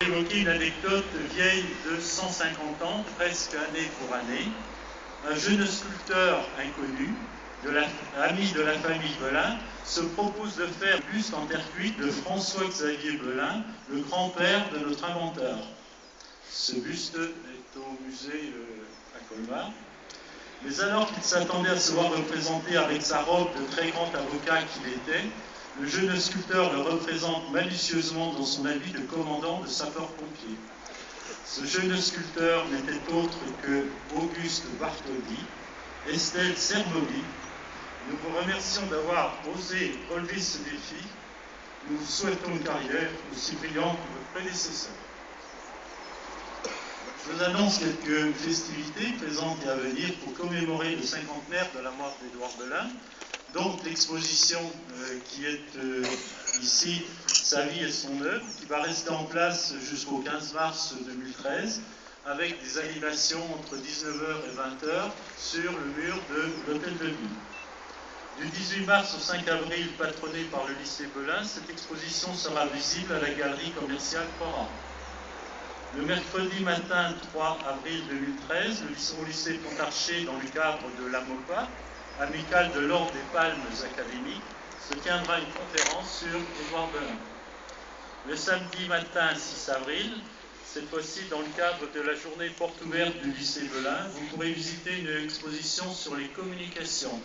Évoquer une anecdote vieille de 150 ans, presque année pour année. Un jeune sculpteur inconnu, ami de la famille Belin, se propose de faire un buste en terre cuite de François-Xavier Belin, le grand-père de notre inventeur. Ce buste est au musée à Colmar. Mais alors qu'il s'attendait à se voir représenté avec sa robe de très grand avocat qu'il était, le jeune sculpteur le représente malicieusement dans son habit de commandant de sapeurs-pompiers. Ce jeune sculpteur n'était autre que Auguste Bartholdi, Estelle Sermoli. Nous vous remercions d'avoir osé relever ce défi. Nous vous souhaitons une carrière aussi brillante que votre prédécesseur. Je vous annonce quelques festivités présentes et à venir pour commémorer le cinquantenaire de la mort d'Édouard Belin. Donc l'exposition qui est ici, sa vie et son œuvre, qui va rester en place jusqu'au 15 mars 2013, avec des animations entre 19h et 20h sur le mur de l'Hôtel de Ville. Du 18 mars au 5 avril, patronnée par le lycée Belin, cette exposition sera visible à la galerie commerciale Cora. Le mercredi matin 3 avril 2013, au lycée Pontarchet, dans le cadre de l'AMOPA, Amicale de l'Ordre des Palmes académiques, se tiendra une conférence sur Édouard Belin. Le samedi matin 6 avril, cette fois-ci dans le cadre de la journée porte ouverte du lycée Belin, vous pourrez visiter une exposition sur les communications,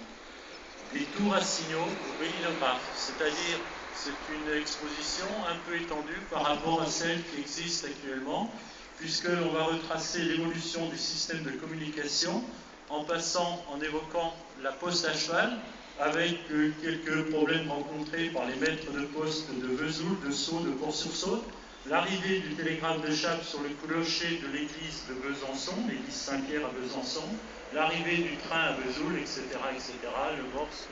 des tours à signaux au bélinographe, c'est-à-dire c'est une exposition un peu étendue par rapport à celle qui existe actuellement, puisqu'on va retracer l'évolution du système de communication en passant, en évoquant la poste à cheval, avec quelques problèmes rencontrés par les maîtres de poste de Vesoul, de Sceaux, de Port-sur-Saône, l'arrivée du télégraphe de Chappe sur le clocher de l'église de Besançon, l'église Saint-Pierre à Besançon, l'arrivée du train à Vesoul, etc., le Morse,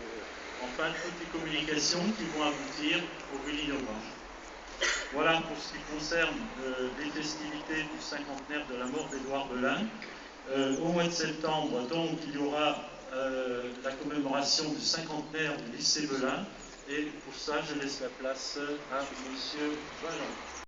enfin toutes les communications qui vont aboutir au bélinographe. Voilà pour ce qui concerne les festivités du cinquantenaire de la mort d'Édouard Belin. Au mois de septembre, donc, il y aura la commémoration du cinquantenaire du lycée Belin. Et pour ça, je laisse la place à M. Vallon.